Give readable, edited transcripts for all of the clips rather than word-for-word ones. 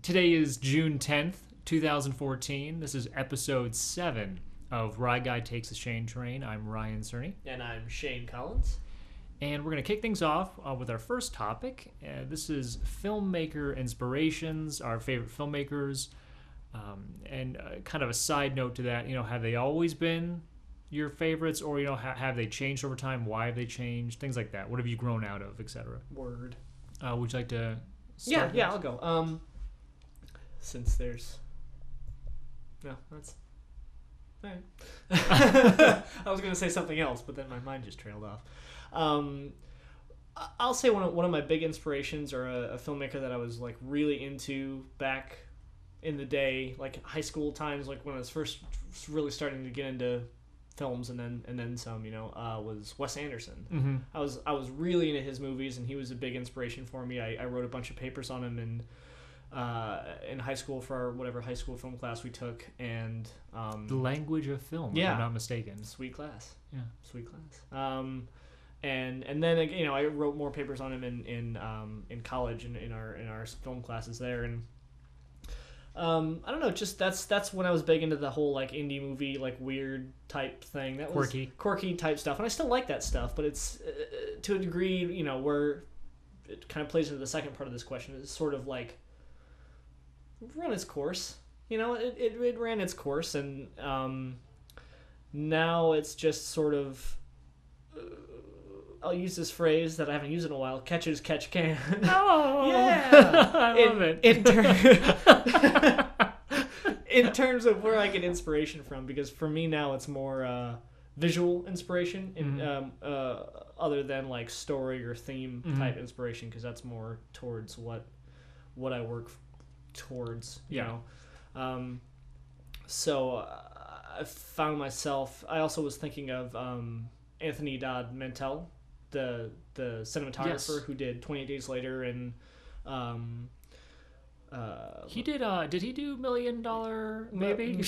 Today is June 10th, 2014. This is episode 7 of Rye Guy Takes a Shane Train. I'm Ryan Cerny. And I'm Shane Collins. And we're going to kick things off with our first topic. This is Filmmaker Inspirations, our favorite filmmakers. And kind of a side note to that, have they always been your favorites, or, have they changed over time? Why have they changed? Things like that. What have you grown out of, etc.? Word. Would you like to start? Yeah, I'll go. Since there's... No, that's... All right. I was going to say something else, but then my mind just trailed off. I'll say one of my big inspirations, or a filmmaker that I was like really into back in the day, like high school times, like when I was first really starting to get into films and then some, was Wes Anderson. Mm-hmm. I was really into his movies, and he was a big inspiration for me. I wrote a bunch of papers on him in high school for whatever high school film class we took, and the language of film, if I'm not mistaken. Sweet class. Yeah, sweet class. And then I wrote more papers on him in college and in our film classes there, and I don't know, just that's when I was big into the whole like indie movie, like weird type thing. That was quirky type stuff, and I still like that stuff, but it's to a degree, where it kind of plays into the second part of this question, is sort of like run its course. It ran its course, and now it's just sort of I'll use this phrase that I haven't used in a while: catch as catch can. Oh, yeah, I love it. In terms of where I get inspiration from, because for me now it's more visual inspiration, other than like story or theme type inspiration, because that's more towards what I work towards. So I found myself. I also was thinking of Anthony Dodd Mantel, the cinematographer who did 28 Days Later, and he did. Did he do $1 Million? Maybe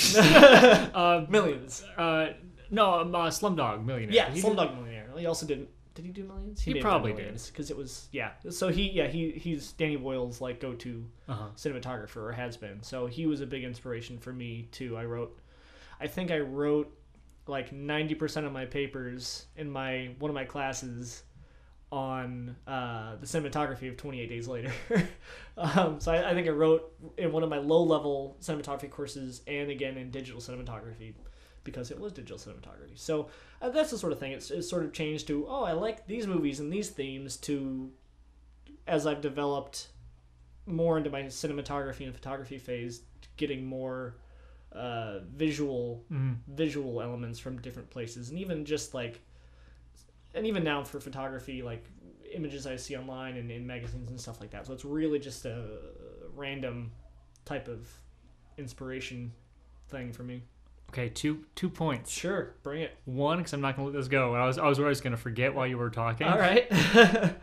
Millions. No, Slumdog Millionaire. Yeah, Slumdog Millionaire. He also did. Did he do Millions? He probably did, because it was So he's Danny Boyle's like go-to cinematographer, or has been. So he was a big inspiration for me too. I think I wrote like 90% of my papers in one of my classes on the cinematography of 28 Days Later. So I think I wrote in one of my low-level cinematography courses, and again in digital cinematography, because it was digital cinematography. So that's the sort of thing. It's sort of changed to, I like these movies and these themes, to, as I've developed more into my cinematography and photography phase, getting more visual elements from different places, and even just like, and even now for photography, like images I see online and in magazines and stuff like that. So it's really just a random type of inspiration thing for me. Okay, two points. Sure, bring it. One, because I'm not going to let this go. I was always going to forget while you were talking. All right.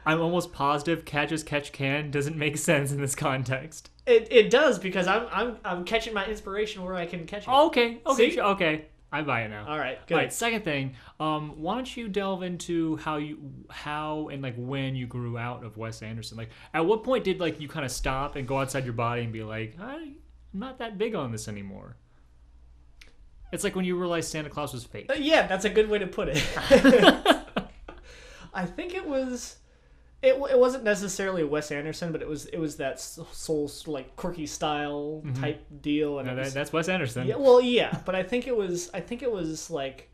I'm almost positive catch as catch can doesn't make sense in this context. It does, because I'm catching my inspiration where I can catch it. Okay. See? Okay. I buy it now. All right, good. All right, second thing, why don't you delve into how and like when you grew out of Wes Anderson? Like, at what point did like you kind of stop and go outside your body and be like, I'm not that big on this anymore? It's like when you realized Santa Claus was fake. Yeah, that's a good way to put it. I think it wasn't necessarily Wes Anderson, but it was that soul, like quirky style type deal, and that's Wes Anderson. Yeah, well, yeah, but I think it was like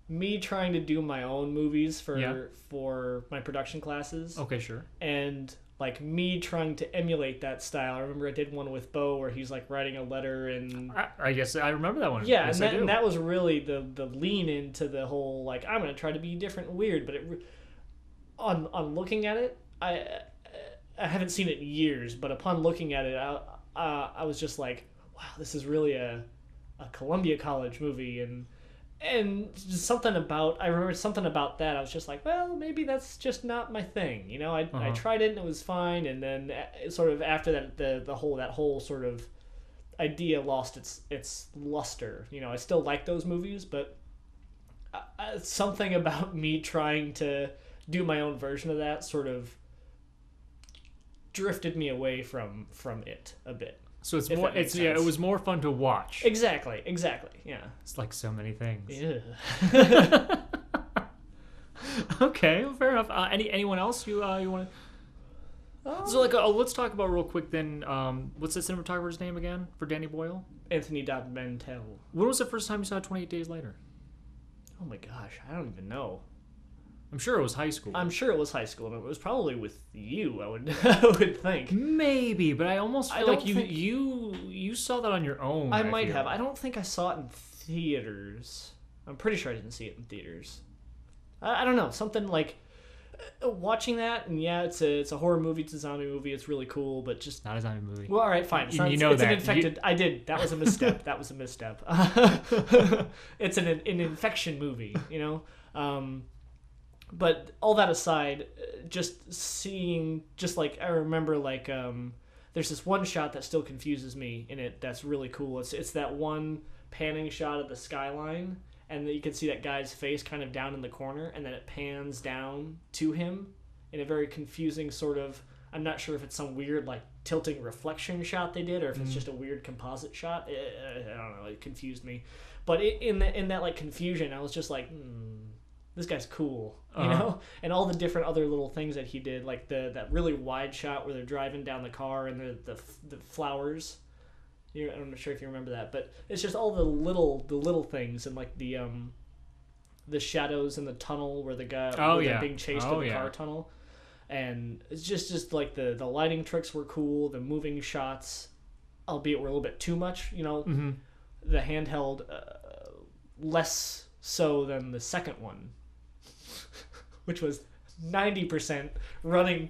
me trying to do my own movies for my production classes. Okay, sure. And like me trying to emulate that style. I remember I did one with Bo where he's like writing a letter, and I guess I remember that one. Yeah, yes, and that was really the lean into the whole like, I'm gonna try to be different and weird. But on looking at it, I haven't seen it in years, but upon looking at it, I was just like, wow, this is really a Columbia College movie, and just I remember something about that. I was just like, well, maybe that's just not my thing. I tried it and it was fine, and then sort of after that, that whole sort of idea lost its luster. I still like those movies, but something about me trying to do my own version of that sort of drifted me away from it a bit. So it's if more. that makes It's yeah. It sense. was more fun to watch. Exactly. Yeah. It's like so many things. Yeah. Okay, well, fair enough. Anyone else you want to? So like, let's talk about real quick then. What's the cinematographer's name again for Danny Boyle? Anthony Mantel. When was the first time you saw 28 Days Later? Oh my gosh, I don't even know. I'm sure it was high school. I'm sure it was high school, and it was probably with you. I would I would think. Maybe, but I almost feel I like don't you think- you saw that on your own. I might feel. have. I don't think I saw it in theaters. I'm pretty sure I didn't see it in theaters. I don't know. Something like watching that, and yeah, it's a horror movie. It's a zombie movie. It's really cool, but just Not a zombie movie. well, all right, fine. It's, You not, know it's that. an infected. I did. That was a misstep. That was a misstep. It's an infection movie, you know. But all that aside, just seeing, just like I remember, like there's this one shot that still confuses me in it. That's really cool. It's that one panning shot of the skyline, and you can see that guy's face kind of down in the corner, and then it pans down to him in a very confusing sort of. I'm not sure if it's some weird like tilting reflection shot they did, or if it's just a weird composite shot. I don't know. It confused me, but in that like confusion, I was just like, this guy's cool, you know. And all the different other little things that he did, like that really wide shot where they're driving down the car and the flowers. I'm not sure if you remember that, but it's just all the little things, and like the shadows in the tunnel where the guy they're being chased in the car tunnel. And it's just like the lighting tricks were cool, the moving shots, albeit were a little bit too much, you know. The handheld less so than the second one, which was 90% running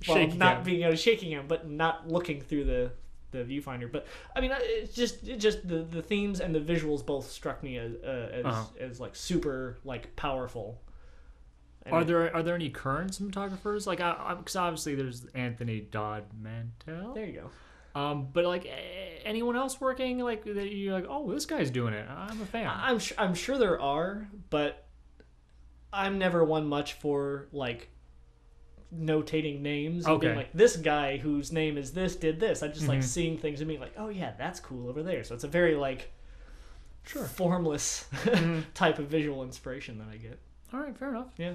while Shaking not him. being shaking him, but not looking through the viewfinder. But I mean, it's just the themes and the visuals both struck me as like super like powerful. And Are there any current cinematographers? Like, because obviously there's Anthony Mantel. There you go. But like anyone else working like that, you're like, oh, this guy's doing it. I'm a fan. I'm sure there are, but I'm never one much for like notating names and being like, this guy whose name is this did this. I just like seeing things and being like, oh yeah, that's cool over there. So it's a very like formless type of visual inspiration that I get. All right, fair enough. Yeah.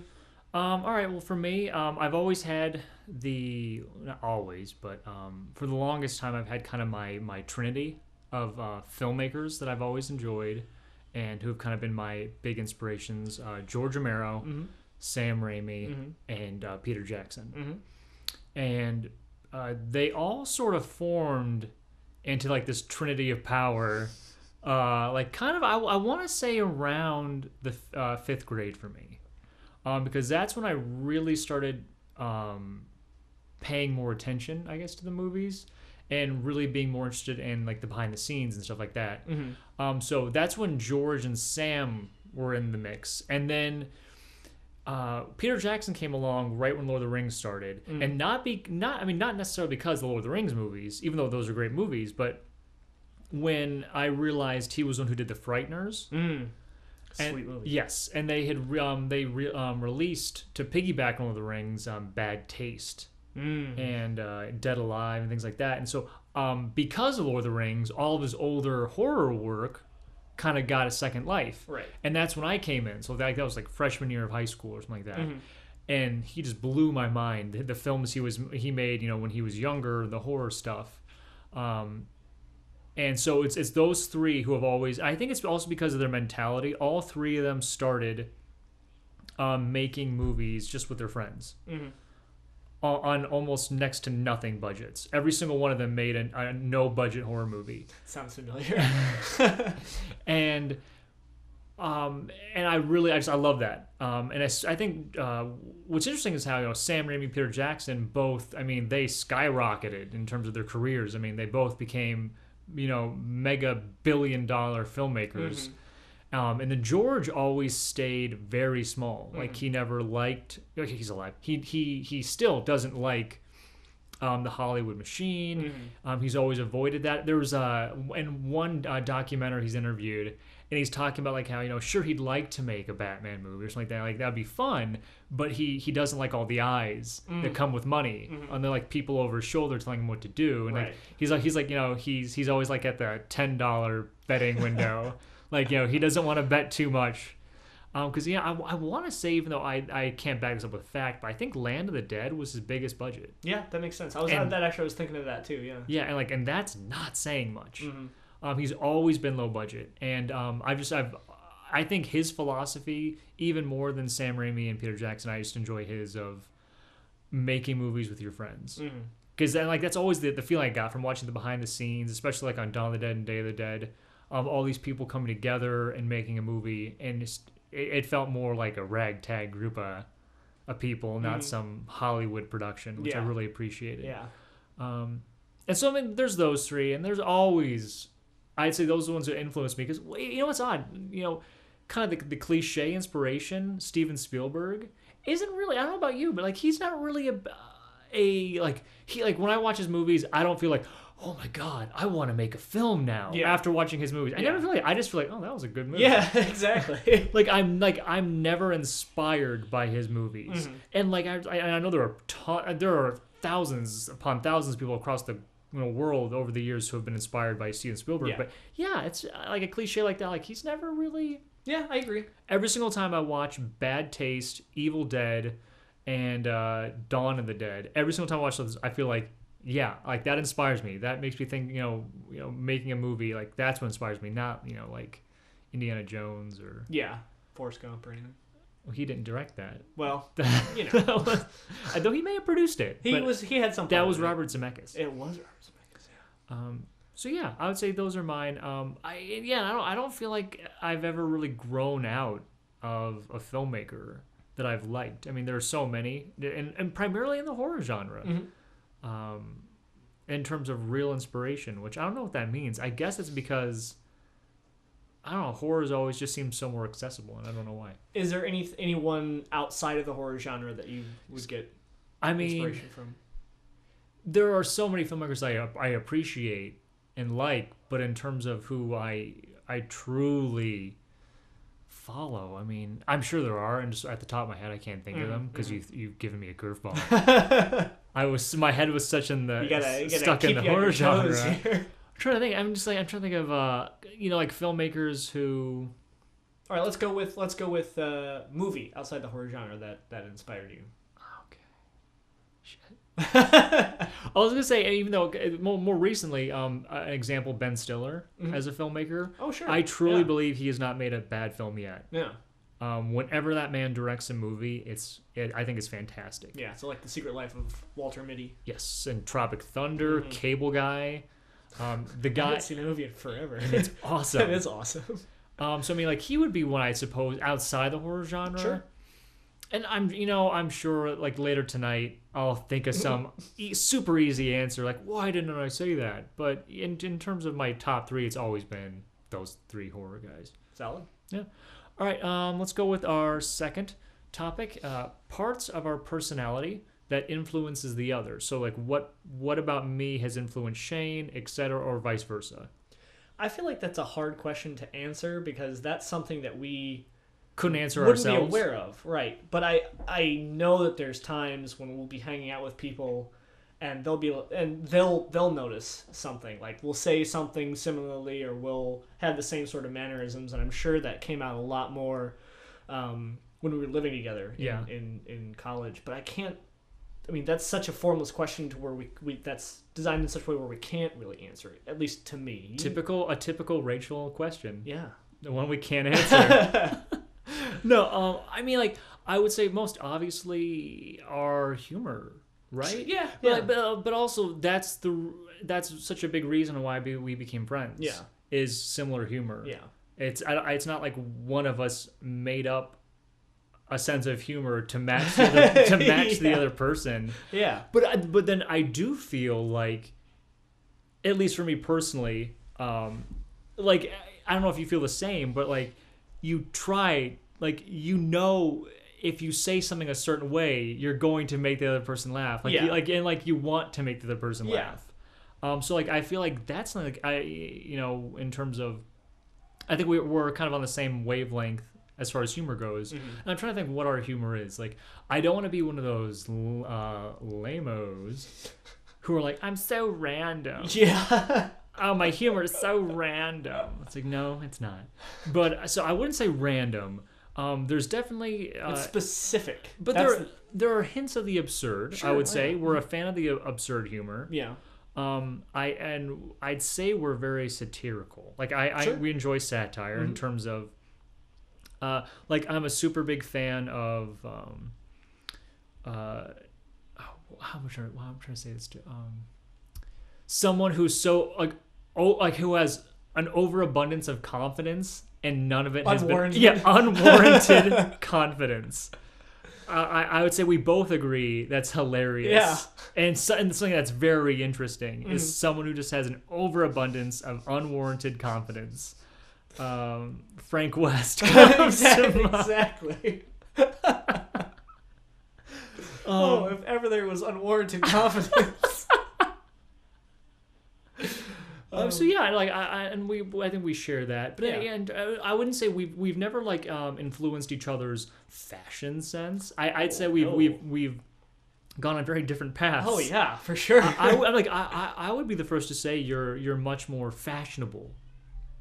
All right. Well, for me, I've always had not always, but for the longest time, I've had kind of my trinity of filmmakers that I've always enjoyed, and who have kind of been my big inspirations: George Romero, Sam Raimi, and Peter Jackson. And they all sort of formed into like this Trinity of Power. Like kind of, I want to say around the fifth grade for me, because that's when I really started paying more attention, I guess, to the movies, and really being more interested in like the behind the scenes and stuff like that. So that's when George and Sam were in the mix, and then Peter Jackson came along right when Lord of the Rings started, and not necessarily because of the Lord of the Rings movies, even though those are great movies, but when I realized he was the one who did The Frighteners. Sweet movie. Yes, and they had released, to piggyback on Lord of the Rings, Bad Taste and Dead Alive and things like that. And so because of Lord of the Rings, all of his older horror work kind of got a second life. Right. And that's when I came in. So that was like freshman year of high school or something like that. And he just blew my mind. The films he made, when he was younger, the horror stuff. And so it's those three who have always. I think it's also because of their mentality. All three of them started making movies just with their friends on almost next to nothing budgets. Every single one of them made a no budget horror movie. Sounds familiar. And I love that. And I think what's interesting is how Sam Raimi, Peter Jackson both. I mean, they skyrocketed in terms of their careers. I mean, they both became mega billion-dollar filmmakers. And then George always stayed very small. Like he never liked. He's alive. He still doesn't like the Hollywood machine. He's always avoided that. There was in one documentary he's interviewed, and he's talking about like how sure he'd like to make a Batman movie or something like that. Like that'd be fun, but he doesn't like all the eyes that come with money, and they're like people over his shoulder telling him what to do. And like he's he's always like at the $10 betting window, like he doesn't want to bet too much. Because I want to say, even though I can't back this up with fact, but I think Land of the Dead was his biggest budget. Yeah, that makes sense. I was thinking of that too. Yeah. Yeah, and that's not saying much. He's always been low budget, and I think his philosophy, even more than Sam Raimi and Peter Jackson, I just enjoy his of making movies with your friends. Because that's always the feeling I got from watching the behind the scenes, especially like on Dawn of the Dead and Day of the Dead, all these people coming together and making a movie, and it felt more like a ragtag group of people, not some Hollywood production, which I really appreciated. Yeah. And so there's those three, and there's always, I'd say those are the ones that influenced me, because what's odd, kind of the cliche inspiration, Steven Spielberg isn't really, I don't know about you, but like he's not really when I watch his movies, I don't feel like, oh my God, I want to make a film now. After watching his movies, I never feel like, I just feel like, oh, that was a good movie. Yeah, exactly. I'm never inspired by his movies, and I know there are thousands upon thousands of people across the world over the years who have been inspired by Steven Spielberg. But it's like a cliche like that. Like he's never really. Yeah, I agree. Every single time I watch Bad Taste, Evil Dead, and Dawn of the Dead, every single time I watch those, I feel like, like that inspires me. That makes me think, making a movie, like that's what inspires me, not, like Indiana Jones or... Yeah, Forrest Gump or anything. Well, he didn't direct that. Well, though he may have produced it. He had something. That was Robert Zemeckis. It was Robert Zemeckis, yeah. So yeah, I would say those are mine. I don't feel like I've ever really grown out of a filmmaker that I've liked. I mean, there are so many, and primarily in the horror genre. In terms of real inspiration, which I don't know what that means. I guess it's because, I don't know, horror's always just seems so more accessible, and I don't know why. Is there anyone outside of the horror genre that you would get inspiration from? There are so many filmmakers I appreciate and like, but in terms of who I truly follow, I mean, I'm sure there are, and just at the top of my head I can't think of them because you've given me a curveball. My head was such in the stuck in the horror genre. I'm trying to think. I'm trying to think of like filmmakers who. All right, let's go with movie outside the horror genre that inspired you. Okay. Shit. I was gonna say, even though more recently, an example, Ben Stiller as a filmmaker. Oh sure. I truly believe he has not made a bad film yet. Yeah. Whenever that man directs a movie, I think it's fantastic. Yeah, so like The Secret Life of Walter Mitty. Yes, and Tropic Thunder, Cable Guy. The guy. I haven't seen a movie in forever. It's awesome. It is awesome. So I mean, like he would be one, I suppose, outside the horror genre. Sure. And I'm sure like later tonight I'll think of some super easy answer, like why didn't I say that? But in terms of my top three, it's always been those three horror guys. Solid. Yeah. All right, let's go with our second topic, parts of our personality that influences the other. So like what about me has influenced Shane, etc., or vice versa? I feel like that's a hard question to answer because that's something that we couldn't answer wouldn't ourselves. Be aware of, right? But I know that there's times when we'll be hanging out with people and they'll notice something, like we'll say something similarly or we'll have the same sort of mannerisms, and I'm sure that came out a lot more when we were living together in college. But I mean that's such a formless question to where we that's designed in such a way where we can't really answer it, at least to me. A typical Rachel question. Yeah. The one we can't answer. No, I mean, like, I would say most obviously our humor, right? Yeah. But also that's such a big reason why we became friends. Yeah. Is similar humor. Yeah. It's not like one of us made up a sense of humor to match the other person. Yeah. But then I do feel like, at least for me personally, like I don't know if you feel the same, but like you try, like if you say something a certain way, you're going to make the other person laugh. Like, you want to make the other person laugh. So like I feel like that's like in terms of, I think we're kind of on the same wavelength as far as humor goes. And I'm trying to think what our humor is. Like, I don't want to be one of those lamos who are like, I'm so random. Yeah. Oh, my humor is so random. It's like, no, it's not. But so I wouldn't say random. There's definitely it's specific. But there are hints of the absurd. Sure, I would say we're a fan of the absurd humor. Yeah. I'd say we're very satirical. Like we enjoy satire in terms of, like I'm a super big fan of, how am I trying to say this to, someone who's so like who has an overabundance of confidence and none of it has been unwarranted confidence. I would say we both agree that's hilarious. Yeah. And something that's very interesting is someone who just has an overabundance of unwarranted confidence. Frank West comes to mind. Exactly. If ever there was unwarranted confidence. So yeah, like I think we share that, but and I wouldn't say we've never like influenced each other's fashion sense. I'd say we've gone on very different paths. Oh yeah, for sure. I would be the first to say you're much more fashionable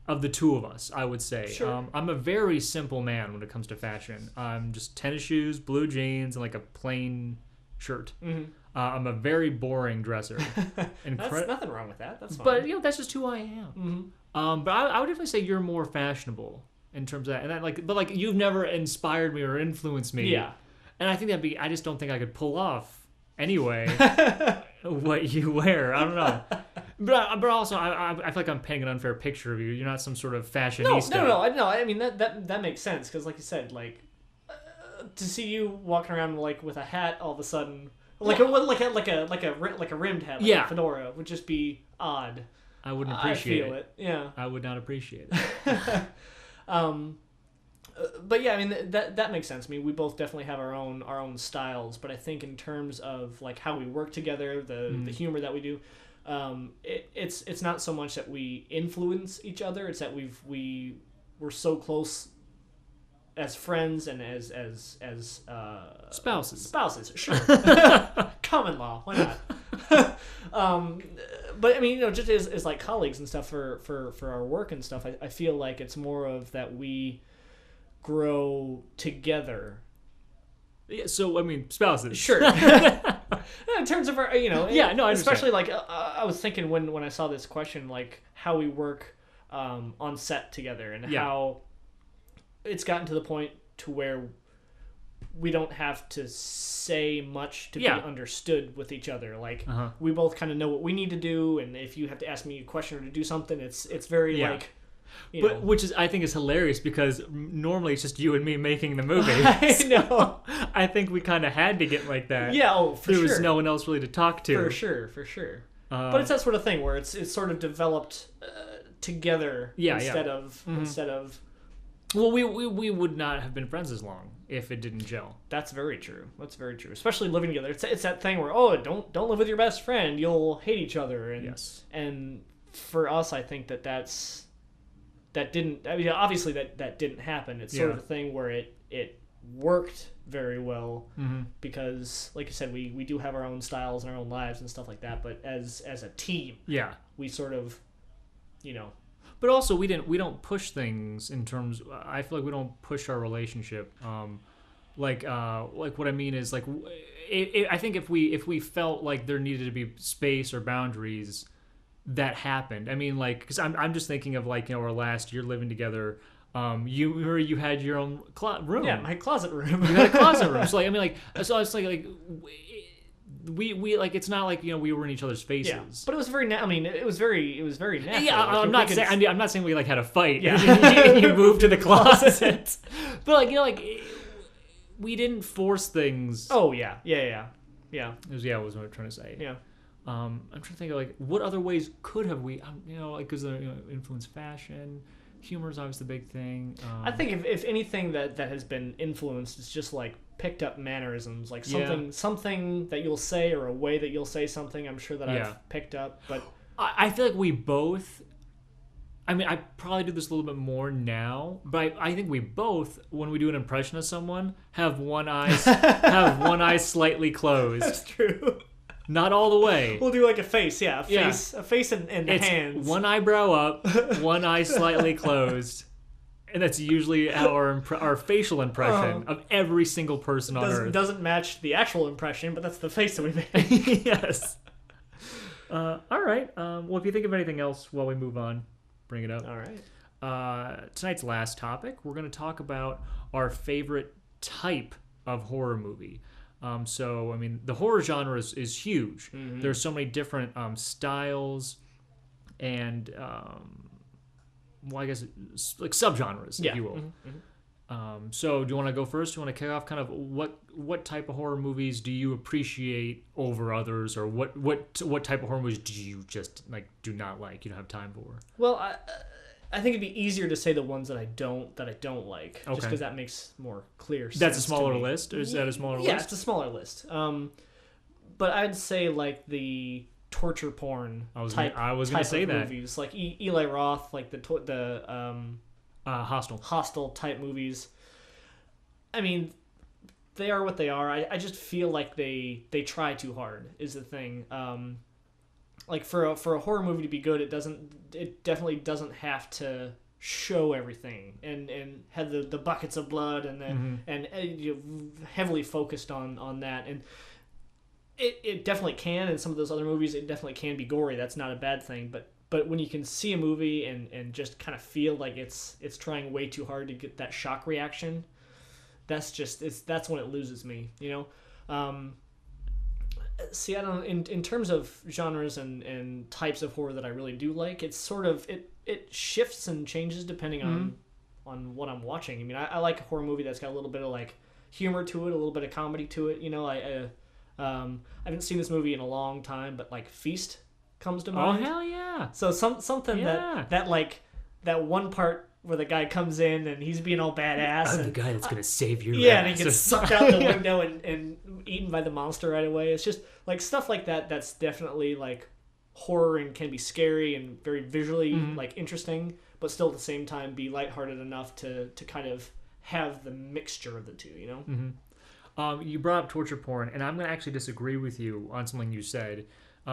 of the two of us. I would say. Sure. I'm a very simple man when it comes to fashion. I'm just tennis shoes, blue jeans, and like a plain shirt. Mm-hmm. I'm a very boring dresser. That's nothing wrong with that. That's fine. But that's just who I am. Mm-hmm. But I would definitely say you're more fashionable in terms of that. And but you've never inspired me or influenced me. Yeah. And I think I just don't think I could pull off anyway what you wear. I don't know. But also I feel like I'm painting an unfair picture of you. You're not some sort of fashionista. No. I mean that makes sense because like you said, like to see you walking around like with a hat all of a sudden. Like a rimmed hat, like a fedora would just be odd. I wouldn't appreciate it. I feel it. Yeah. I would not appreciate it. But yeah, I mean that makes sense. I mean, we both definitely have our own styles, but I think in terms of like how we work together, the humor that we do, it's not so much that we influence each other. It's that we're so close as friends and as spouses, sure. Common law, why not? But I mean, just as like colleagues and stuff for our work and stuff, I feel like it's more of that we grow together. Yeah, so I mean, spouses, sure. In terms of our, especially like I was thinking when I saw this question, like how we work on set together and how it's gotten to the point to where we don't have to say much to be understood with each other. Like we both kind of know what we need to do, and if you have to ask me a question or to do something, it's very like. Which I think is hilarious because normally it's just you and me making the movie. I know. I think we kind of had to get like that. Yeah, there was no one else really to talk to. For sure. But it's that sort of thing where it's sort of developed together instead of. Well, we would not have been friends as long if it didn't gel. That's very true. Especially living together. It's that thing where don't live with your best friend. You'll hate each other. And and for us, I think that didn't. I mean, obviously that didn't happen. It's sort of a thing where it worked very well because, like you said, we do have our own styles and our own lives and stuff like that. But as a team, we sort of, But also, we don't push things in terms. I feel like we don't push our relationship. Like what I mean is like, I think if we felt like there needed to be space or boundaries, that happened. I mean, like, because I'm just thinking of like our last year living together. You had your own room. Yeah, my closet room. You had a closet room. So like, I mean, like, so it's like. We like it's not like we were in each other's faces. Yeah, but it was very. It was very natural. Yeah, I'm not saying we like had a fight. Yeah, you moved to the closet. But we didn't force things. Oh yeah. Was what I'm trying to say. Yeah. I'm trying to think of like what other ways could have we, because influence fashion, Humor is always the big thing. I think if anything that has been influenced, it's just like picked up mannerisms, like something that you'll say or a way that you'll say something. I'm sure that I've picked up, but I feel like we both. I mean, I probably do this a little bit more now, but I think we both, when we do an impression of someone, have one eye slightly closed. That's true. Not all the way. We'll do like a face, a face and the hands. One eyebrow up, one eye slightly closed, and that's usually our facial impression of every single person on Earth. Doesn't match the actual impression, but that's the face that we make. Yes. All right. Well, if you think of anything else while we move on, bring it up. All right. Tonight's last topic, we're going to talk about our favorite type of horror movie. So, I mean, the horror genre is huge. Mm-hmm. There's so many different styles and, well, I guess, like subgenres, if you will. Mm-hmm. So, do you want to go first? Do you want to kick off kind of what type of horror movies do you appreciate over others, or what type of horror movies do you just, like, do not like, you don't have time for? Well, I think it'd be easier to say the ones that I don't like, just because that makes more clear sense. That's a smaller list, or is that a smaller list? Yeah, it's a smaller list. But I'd say like the torture porn type of movies, like Eli Roth, like the Hostel type movies. I mean, they are what they are. I just feel like they try too hard is the thing. Like for a horror movie to be good, it definitely doesn't have to show everything and have the buckets of blood and then and heavily focused on that, and it definitely can. In some of those other movies, it definitely can be gory. That's not a bad thing, but when you can see a movie and just kind of feel like it's trying way too hard to get that shock reaction, that's when it loses me, you know. See, I don't. In terms of genres and types of horror that I really do like, it's sort of it shifts and changes depending on what I'm watching. I mean, I like a horror movie that's got a little bit of like humor to it, a little bit of comedy to it. You know, I haven't seen this movie in a long time, but like Feast comes to mind. Oh hell yeah! So something that like that one part where the guy comes in and he's being all badass. I'm the guy that's going to save your ass. And he gets sucked out the window and eaten by the monster right away. It's just like stuff like that that's definitely like horror and can be scary and very visually like interesting, but still at the same time be lighthearted enough to kind of have the mixture of the two, you know? Mm-hmm. You brought up torture porn, and I'm going to actually disagree with you on something you said.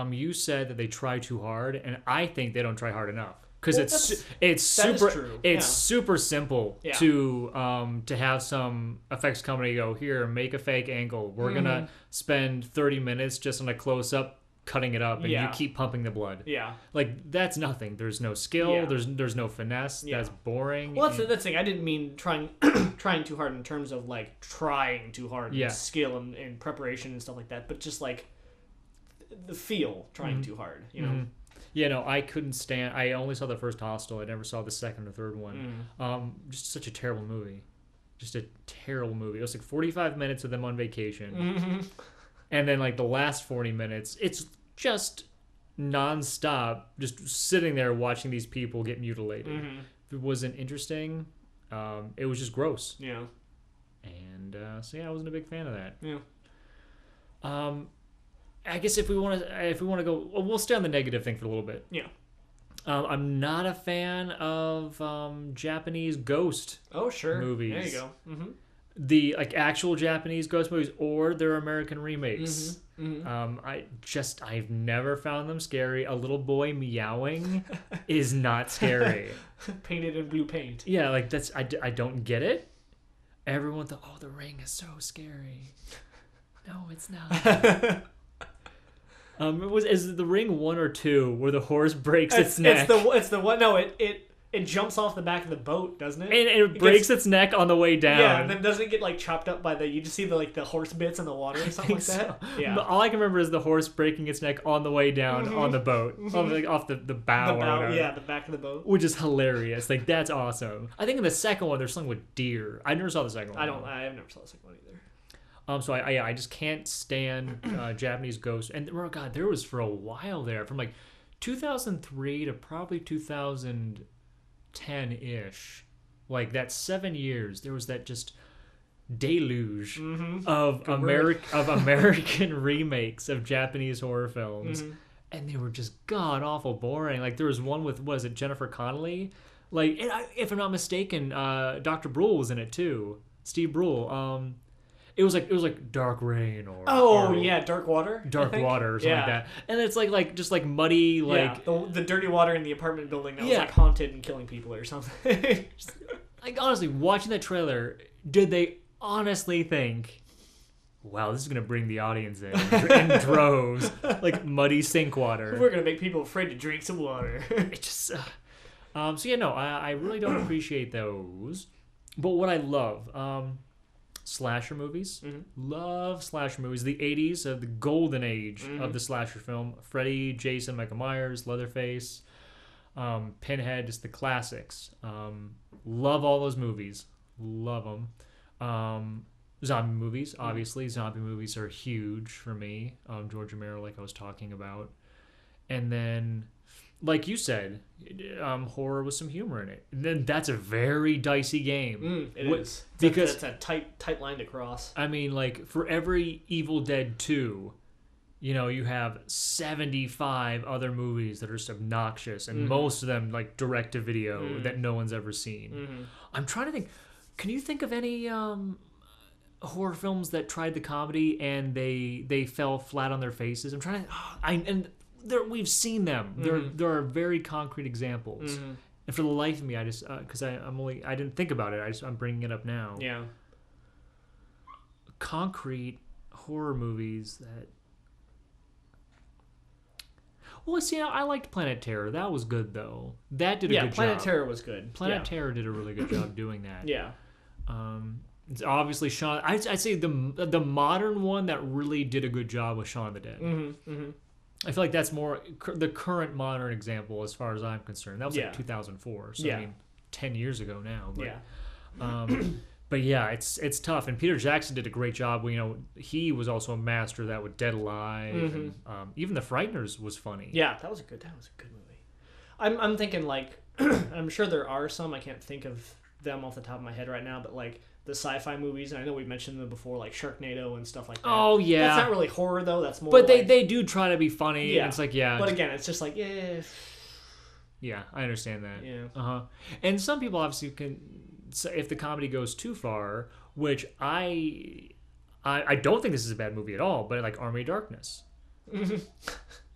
You said that they try too hard, and I think they don't try hard enough. Because it's super simple to have some effects company go, here, make a fake angle. We're gonna spend 30 minutes just on a close up cutting it up, and you keep pumping the blood. Yeah, like that's nothing. There's no skill. Yeah. There's no finesse. Yeah. That's boring. Well, that's the thing. I didn't mean trying too hard in terms of like trying too hard and skill and preparation and stuff like that, but just like the feel trying too hard. You know. Yeah, no, I couldn't stand. I only saw the first Hostel. I never saw the second or third one. Just such a terrible movie. Just a terrible movie. It was like 45 minutes of them on vacation, and then like the last 40 minutes, it's just nonstop, just sitting there watching these people get mutilated. It wasn't interesting. It was just gross. Yeah. And so yeah, I wasn't a big fan of that. Yeah. I guess if we want to go, well, we'll stay on the negative thing for a little bit. Yeah. I'm not a fan of Japanese ghost. Movies. There you go. The like actual Japanese ghost movies or their American remakes. I've never found them scary. A little boy meowing is not scary. Painted in blue paint. Yeah, like that's I don't get it. Everyone thought, oh, The Ring is so scary. No, it's not. Is The Ring 1 or 2 where the horse breaks its neck? It's the one. No, it jumps off the back of the boat, doesn't it? And it breaks its neck on the way down. Yeah, and then doesn't it get like chopped up by you just see the horse bits in the water or something like that? Yeah. But all I can remember is the horse breaking its neck on the way down on the boat, off the bow. The back of the boat, which is hilarious. Like that's awesome. I think in the second one there's something with deer. I never saw the second one. I've never saw the second one either. So I just can't stand Japanese ghosts. And oh god, there was for a while there from like 2003 to probably 2010 10-ish, like that 7 years, there was that just deluge Mm-hmm. of American remakes of Japanese horror films, Mm-hmm. and they were just god awful boring. Like there was one with, what is it, Jennifer Connelly? Like, and if I'm not mistaken, Dr. Brule was in it too. Steve Brule. It was like Dark Rain or Dark Water. Dark Water or something like that. And it's like just like muddy, like the dirty water in the apartment building that was Yeah. like haunted and killing people or something. like honestly, watching that trailer, did they honestly think, wow, this is gonna bring the audience in droves, like muddy sink water? We're gonna make people afraid to drink some water. It just so yeah, no, I really don't appreciate those. But what I love, slasher movies. Mm-hmm. Love slasher movies. The 80s, the golden age of the slasher film. Freddy, Jason, Michael Myers, Leatherface, Pinhead, just the classics. Love all those movies. Love them. Zombie movies, obviously. Zombie movies are huge for me. George Romero, like I was talking about. And then, like you said, horror with some humor in it. And then that's a very dicey game. It is. Because it's a tight line to cross. I mean, like, for every Evil Dead 2, you know, you have 75 other movies that are just obnoxious, and most of them, like, direct-to-video that no one's ever seen. I'm trying to think. Can you think of any horror films that tried the comedy and they fell flat on their faces? I'm trying to... we've seen them. There are very concrete examples. And for the life of me, I just... Because I didn't think about it. I'm bringing it up now. Yeah. Concrete horror movies that... Well, see, I liked Planet Terror. That was good, though. That did a good job. Yeah, Planet Terror was good. Planet Terror did a really good job doing that. Yeah. It's obviously Shaun... I'd say the modern one that really did a good job was Shaun of the Dead. I feel like that's more the current modern example as far as I'm concerned. That was like 2004, so I mean, 10 years ago now. But, but yeah, it's tough. And Peter Jackson did a great job. You know, he was also a master of that with Dead Alive. And, even The Frighteners was funny. Yeah, that was a good movie. I'm thinking like I'm sure there are some. I can't think of them off the top of my head right now, but like the sci-fi movies, and I know we mentioned them before, like Sharknado and stuff like that. Oh yeah, that's not really horror though. That's more. But like, they do try to be funny. Yeah, and it's like But again, it's just like Yeah, I understand that. Yeah. And some people obviously can, if the comedy goes too far, which I don't think this is a bad movie at all, but like Army of Darkness.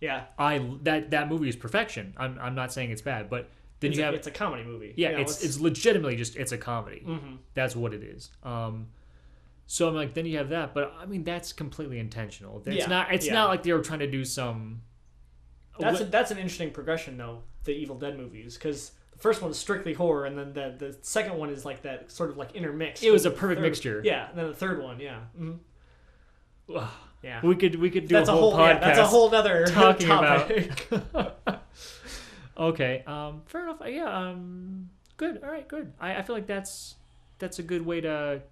Yeah. That movie is perfection. I'm not saying it's bad, but then it's a comedy movie. Yeah, it's legitimately just it's a comedy. That's what it is. So I'm like, then you have that, but I mean that's completely intentional. It's not like they were trying to do some. That's an interesting progression though. The Evil Dead movies, because the first one is strictly horror, and then the second one is like that sort of like intermix. It was a perfect mixture. Yeah, and then the third one, yeah, we could do a whole podcast. Yeah, that's a whole other talking topic. about. Okay, fair enough. Yeah, good. All right, good. I feel like that's a good way to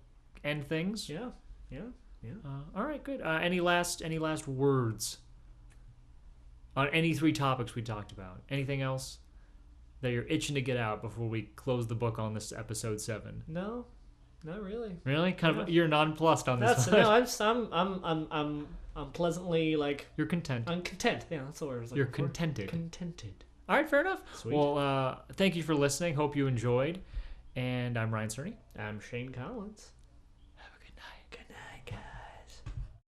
end things. Yeah. All right, good. Any last words on any three topics we talked about? Anything else that you're itching to get out before we close the book on this episode 7? No, not really. Really? Kind of. You're nonplussed on this. I'm pleasantly like. You're content. I'm content. Yeah, that's the word I was looking You're for. contented. Contented. All right, fair enough. Sweet. Well, thank you for listening. Hope you enjoyed. And I'm Ryan Cerny. I'm Shane Collins.